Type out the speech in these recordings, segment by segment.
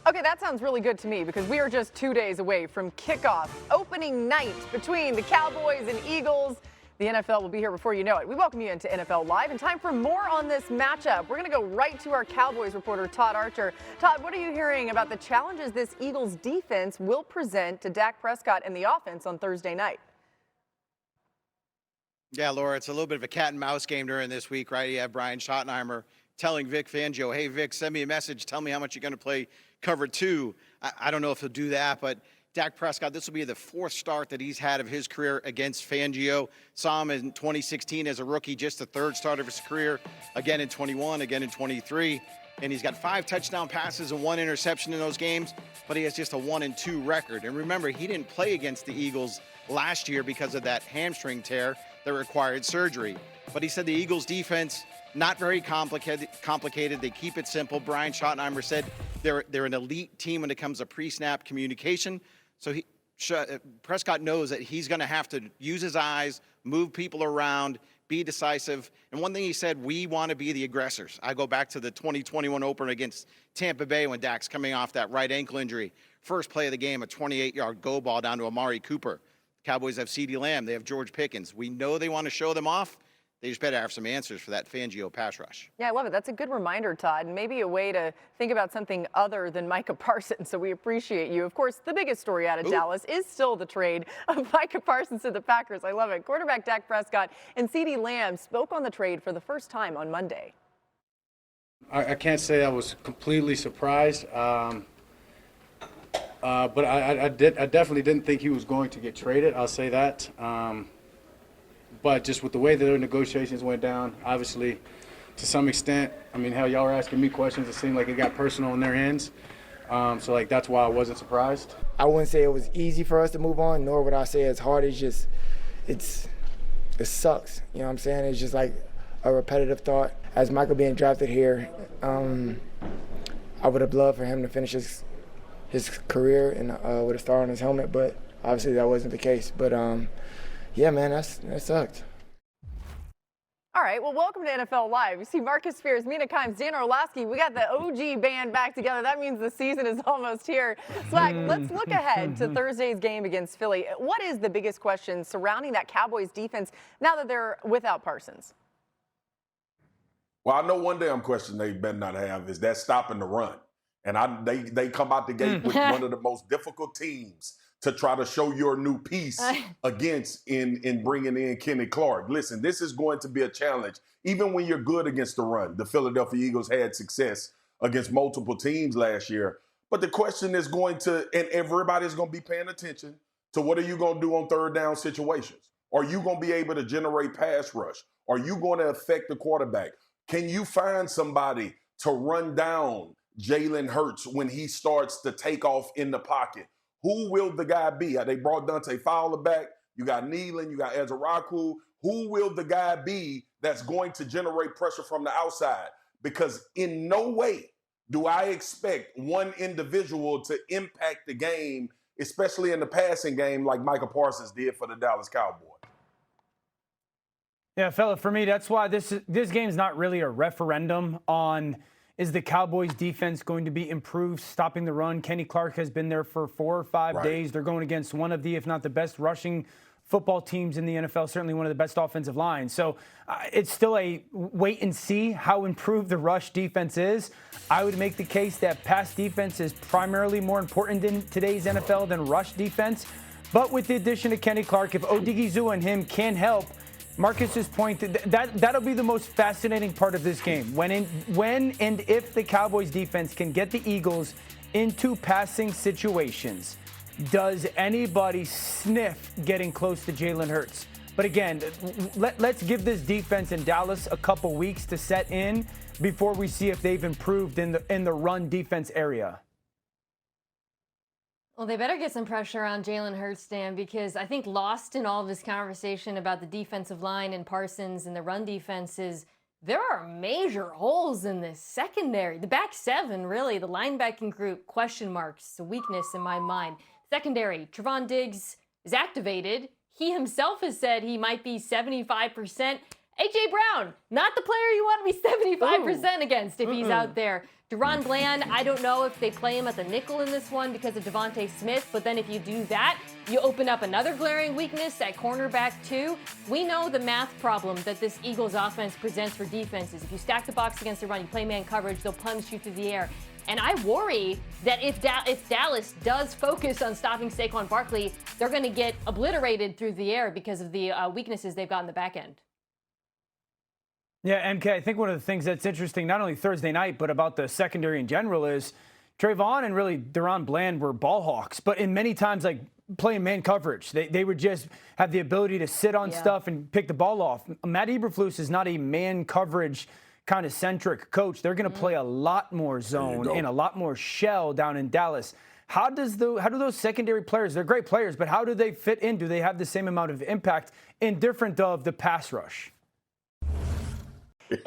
Okay, that sounds really good to me because we are just 2 days away from kickoff, opening night between the Cowboys and Eagles. The NFL will be here before you know it. We welcome you into NFL Live, and time for more on this matchup. We're going to go right to our Cowboys reporter, Todd Archer. Todd, what are you hearing about the challenges this Eagles defense will present to Dak Prescott and the offense on Thursday night? Yeah, Laura, it's a little bit of a cat and mouse game during this week, right? You have Brian Schottenheimer telling Vic Fangio, hey, Vic, send me a message. Tell me how much you're going to play cover two. I don't know if he'll do that, but Dak Prescott, this will be the fourth start that he's had of his career against Fangio. Saw him in 2016 as a rookie, just the third start of his career, again in 21, again in 23. And he's got 5 touchdown passes and 1 interception in those games, but he has just a 1-2 record. And remember, he didn't play against the Eagles last year because of that hamstring tear that required surgery. But he said the Eagles defense, not very complicated. They keep it simple. Brian Schottenheimer said they're an elite team when it comes to pre-snap communication. So Prescott knows that he's going to have to use his eyes, move people around, be decisive. And one thing he said, we want to be the aggressors. I go back to the 2021 opener against Tampa Bay when Dak's coming off that right ankle injury. First play of the game, a 28-yard go ball down to Amari Cooper. Cowboys have CeeDee Lamb. They have George Pickens. We know they want to show them off. They just better have some answers for that Fangio pass rush. Yeah, I love it. That's a good reminder, Todd, and maybe a way to think about something other than Micah Parsons, so we appreciate you. Of course, the biggest story out of Dallas is still the trade of Micah Parsons to the Packers. I love it. Quarterback Dak Prescott and CeeDee Lamb spoke on the trade for the first time on Monday. I can't say I was completely surprised, but I definitely didn't think he was going to get traded. I'll say that. But just with the way that their negotiations went down, obviously, to some extent, I mean, hell, y'all were asking me questions. It seemed like it got personal in their hands. So, that's why I wasn't surprised. I wouldn't say it was easy for us to move on, nor would I say it's hard. It's just, it sucks. You know what I'm saying? It's just like a repetitive thought. As Michael being drafted here, I would have loved for him to finish his career with a star on his helmet, but obviously that wasn't the case. But, yeah, man, that sucked. All right, well, welcome to NFL Live. You see Marcus Spears, Mina Kimes, Dan Orlovsky. We got the OG band back together. That means the season is almost here. Swag, let's look ahead to Thursday's game against Philly. What is the biggest question surrounding that Cowboys defense now that they're without Parsons? Well, I know one damn question they better not have is that stopping the run. And they come out the gate with one of the most difficult teams to try to show your new piece against in bringing in Kenny Clark. Listen, this is going to be a challenge. Even when you're good against the run, the Philadelphia Eagles had success against multiple teams last year. But the question is going to, and everybody's going to be paying attention to what are you going to do on third down situations? Are you going to be able to generate pass rush? Are you going to affect the quarterback? Can you find somebody to run down Jalen Hurts when he starts to take off in the pocket? Who will the guy be? They brought Dante Fowler back. You got Nealon. You got Ezraku. Who will the guy be that's going to generate pressure from the outside? Because in no way do I expect one individual to impact the game, especially in the passing game, like Micah Parsons did for the Dallas Cowboys. Yeah, fella, for me, that's why this game's not really a referendum on is the Cowboys defense going to be improved, stopping the run. Kenny Clark has been there for 4 or 5 days. They're going against one of the, if not the best rushing football teams in the NFL, certainly one of the best offensive lines. So it's still a wait and see how improved the rush defense is. I would make the case that pass defense is primarily more important in today's NFL than rush defense. But with the addition of Kenny Clark, if Odighizuwa and him can help, Marcus's point, that'll be the most fascinating part of this game. When and if the Cowboys defense can get the Eagles into passing situations, does anybody sniff getting close to Jalen Hurts? But again, let's give this defense in Dallas a couple weeks to set in before we see if they've improved in the run defense area. Well, they better get some pressure on Jalen Hurts, Dan, because I think lost in all of this conversation about the defensive line and Parsons and the run defenses, there are major holes in this secondary. The back seven, really, the linebacking group, question marks, a weakness in my mind. Secondary, Trevon Diggs is activated. He himself has said he might be 75%. A.J. Brown, not the player you want to be 75% against if he's out there. Deron Bland, I don't know if they play him at the nickel in this one because of Devontae Smith, but then if you do that, you open up another glaring weakness at cornerback too. We know the math problem that this Eagles offense presents for defenses. If you stack the box against the run, you play man coverage, they'll punish you through the air. And I worry that if Dallas does focus on stopping Saquon Barkley, they're going to get obliterated through the air because of the weaknesses they've got in the back end. Yeah, MK, I think one of the things that's interesting, not only Thursday night, but about the secondary in general is Trayvon and really Deron Bland were ball hawks, but in many times, like playing man coverage, they would just have the ability to sit on stuff and pick the ball off. Matt Eberflus is not a man coverage kind of centric coach. They're going to play a lot more zone and a lot more shell down in Dallas. How do those secondary players, they're great players, but how do they fit in? Do they have the same amount of impact indifferent of the pass rush?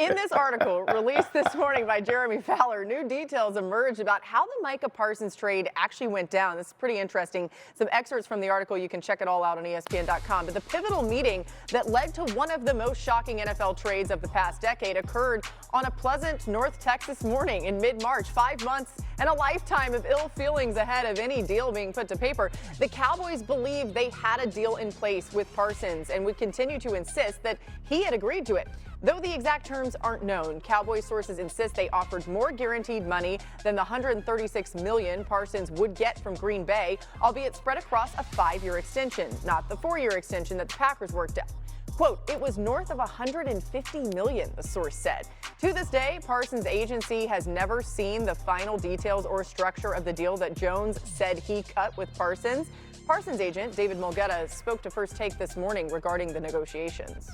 In this article released this morning by Jeremy Fowler, new details emerged about how the Micah Parsons trade actually went down. This is pretty interesting. Some excerpts from the article, you can check it all out on ESPN.com. But the pivotal meeting that led to one of the most shocking NFL trades of the past decade occurred on a pleasant North Texas morning in mid-March. 5 months and a lifetime of ill feelings ahead of any deal being put to paper. The Cowboys believed they had a deal in place with Parsons and would continue to insist that he had agreed to it. Though the exact terms aren't known, Cowboys sources insist they offered more guaranteed money than the $136 million Parsons would get from Green Bay, albeit spread across a 5-year extension, not the 4-year extension that the Packers worked out. Quote, it was north of $150 million, the source said. To this day, Parsons' agency has never seen the final details or structure of the deal that Jones said he cut with Parsons. Parsons' agent, David Mulgeta, spoke to First Take this morning regarding the negotiations.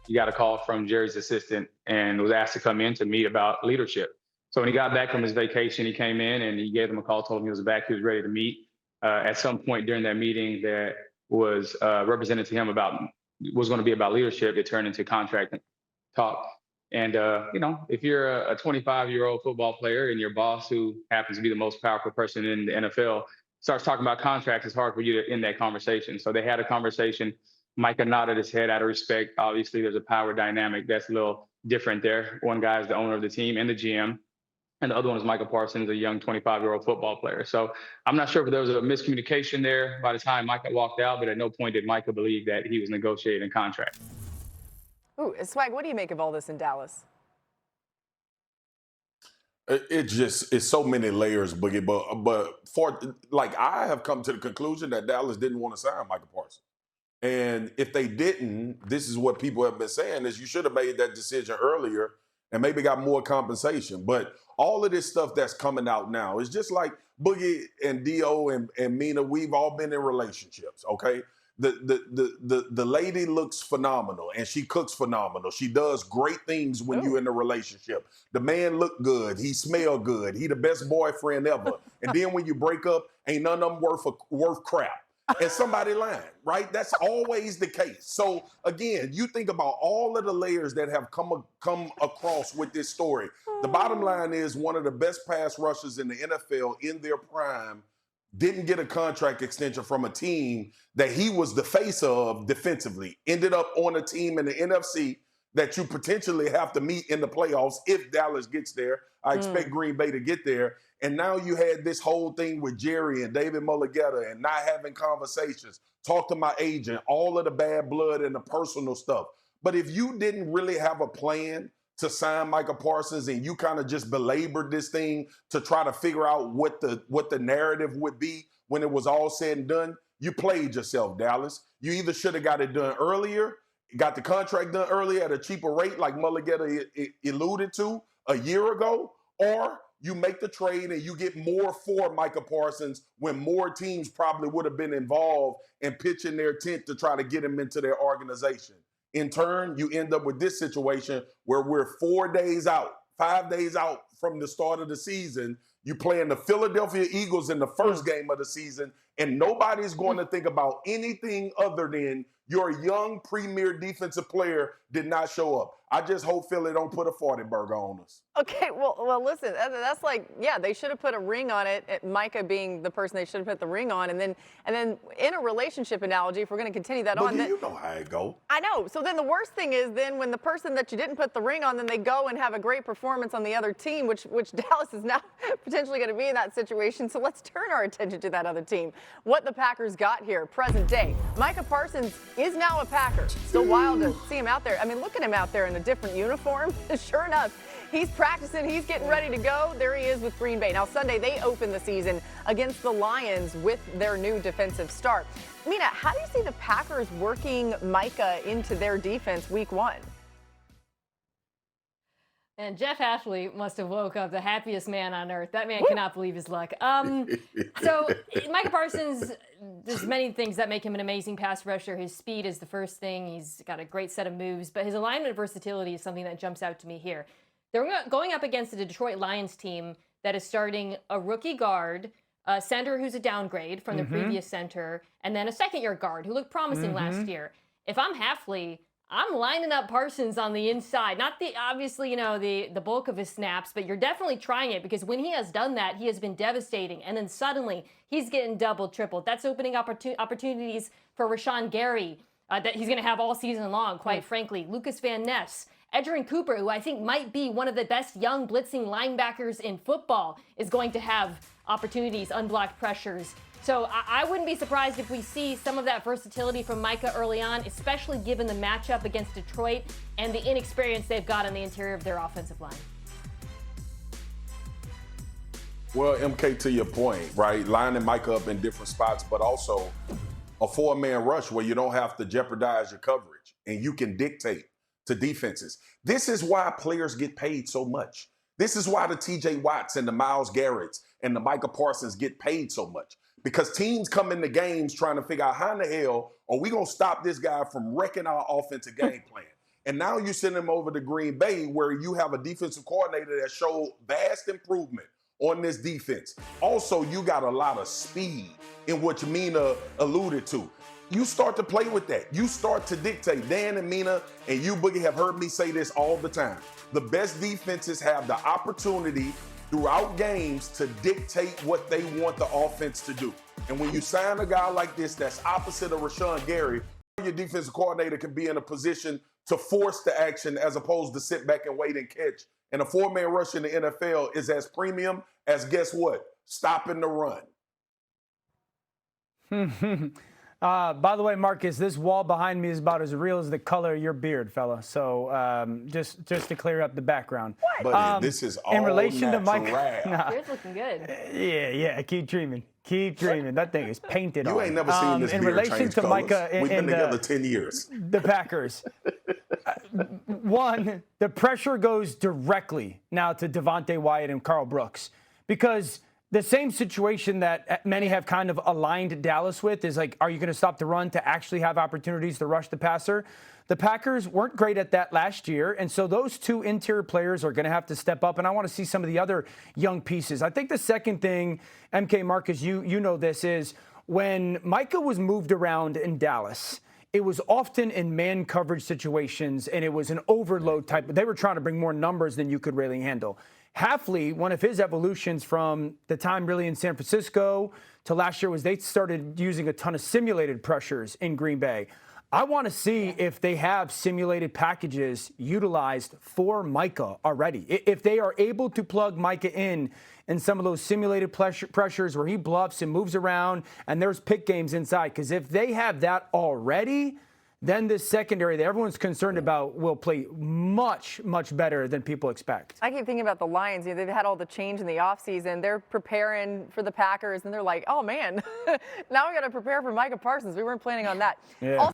He got a call from Jerry's assistant and was asked to come in to meet about leadership. So when he got back from his vacation, he came in and he gave him a call, told him he was back, he was ready to meet. At some point during that meeting that was represented to him was going to be about leadership, it turned into contract talk. And, if you're a 25-year-old football player and your boss, who happens to be the most powerful person in the NFL, starts talking about contracts, it's hard for you to end that conversation. So they had a conversation. Micah nodded his head out of respect. Obviously, there's a power dynamic that's a little different there. One guy is the owner of the team and the GM, and the other one is Micah Parsons, a young 25-year-old football player. So I'm not sure if there was a miscommunication there by the time Micah walked out, but at no point did Micah believe that he was negotiating a contract. Ooh, Swag, what do you make of all this in Dallas? It's so many layers, Boogie. But I have come to the conclusion that Dallas didn't want to sign Micah Parsons. And if they didn't, this is what people have been saying, is you should have made that decision earlier and maybe got more compensation. But all of this stuff that's coming out now is just like Boogie and Dio and Mina, we've all been in relationships, okay? The lady looks phenomenal and she cooks phenomenal. She does great things when you're in a relationship. The man look good. He smell good. He the best boyfriend ever. And then when you break up, ain't none of them worth crap. And somebody lying, right? That's always the case. So again, you think about all of the layers that have come across with this story. The bottom line is one of the best pass rushers in the NFL in their prime didn't get a contract extension from a team that he was the face of defensively. Ended up on a team in the NFC that you potentially have to meet in the playoffs if Dallas gets there. I expect Green Bay to get there. And now you had this whole thing with Jerry and David Mulgeta and not having conversations, talk to my agent, all of the bad blood and the personal stuff. But if you didn't really have a plan to sign Micah Parsons and you kind of just belabored this thing to try to figure out what the narrative would be when it was all said and done, you played yourself, Dallas. You either should have got it done earlier, got the contract done earlier at a cheaper rate like Mulgeta alluded to a year ago, or you make the trade and you get more for Micah Parsons when more teams probably would have been involved in pitching their tent to try to get him into their organization. In turn, you end up with this situation where we're 5 days out from the start of the season. You playing the Philadelphia Eagles in the first game of the season, and nobody's going to think about anything other than your young premier defensive player did not show up. I just hope Philly don't put a 40 burger on us. Okay, well, listen, that's like, yeah, they should have put a ring on it. Micah being the person they should have put the ring on, and then in a relationship analogy, if we're going to continue that on, you know how it go. I know. So then the worst thing is then when the person that you didn't put the ring on, then they go and have a great performance on the other team, which Dallas is now potentially going to be in that situation. So let's turn our attention to that other team. What the Packers got here, present day. Micah Parsons is now a Packer. Still wild to see him out there. I mean, look at him out there in a different uniform. Sure enough, he's practicing. He's getting ready to go. There he is with Green Bay. Now, Sunday, they open the season against the Lions with their new defensive start. Mina, how do you see the Packers working Micah into their defense week 1? And Jeff Ashley must have woke up the happiest man on earth. That man cannot believe his luck. So Micah Parsons, there's many things that make him an amazing pass rusher. His speed is the first thing. He's got a great set of moves, but his alignment versatility is something that jumps out to me here. They're going up against the Detroit Lions team that is starting a rookie guard, a center who's a downgrade from the previous center, and then a second-year guard who looked promising last year. If I'm Hafley, I'm lining up Parsons on the inside. Not obviously, the bulk of his snaps, but you're definitely trying it because when he has done that, he has been devastating. And then suddenly he's getting doubled, tripled. That's opening opportunities for Rashawn Gary that he's going to have all season long, quite frankly. Lucas Van Ness, Edgerrin Cooper, who I think might be one of the best young blitzing linebackers in football, is going to have opportunities, unblocked pressures. So I wouldn't be surprised if we see some of that versatility from Micah early on, especially given the matchup against Detroit and the inexperience they've got on the interior of their offensive line. Well, MK, to your point, right? Lining Micah up in different spots, but also a 4-man rush where you don't have to jeopardize your coverage and you can dictate to defenses. This is why players get paid so much. This is why the TJ Watts and the Myles Garretts and the Micah Parsons get paid so much. Because teams come into games trying to figure out how in the hell are we going to stop this guy from wrecking our offensive game plan. And now you send him over to Green Bay where you have a defensive coordinator that showed vast improvement on this defense. Also, you got a lot of speed in which Mina alluded to. You start to play with that. You start to dictate. Dan and Mina and you, Boogie, have heard me say this all the time. The best defenses have the opportunity throughout games to dictate what they want the offense to do. And when you sign a guy like this that's opposite of Rashawn Gary, your defensive coordinator can be in a position to force the action as opposed to sit back and wait and catch. And a 4-man rush in the NFL is as premium as, guess what? Stopping the run. By the way, Marcus, this wall behind me is about as real as the color of your beard, fella. So just to clear up the background. But this is all in relation to natural. Mike. Yours looking good. Yeah. Keep dreaming. That thing is painted on. You ain't never seen this in beard relation change to colors. Micah We've been together 10 years. The Packers. One, the pressure goes directly now to Devontae Wyatt and Carl Brooks because the same situation that many have kind of aligned Dallas with is like, are you going to stop the run to actually have opportunities to rush the passer? The Packers weren't great at that last year, and so those two interior players are going to have to step up, and I want to see some of the other young pieces. I think the second thing, MK Marcus, you know this, is when Micah was moved around in Dallas, it was often in man coverage situations, and it was an overload type. They were trying to bring more numbers than you could really handle. Hafley, one of his evolutions from the time really in San Francisco to last year was they started using a ton of simulated pressures in Green Bay. I want to see if they have simulated packages utilized for Micah already. If they are able to plug Micah in some of those simulated pressures where he bluffs and moves around and there's pick games inside. Because if they have that already, then this secondary that everyone's concerned about will play much, much better than people expect. I keep thinking about the Lions. They've had all the change in the offseason. They're preparing for the Packers, and they're like, oh, man, now we got to prepare for Micah Parsons. We weren't planning on that. Yeah.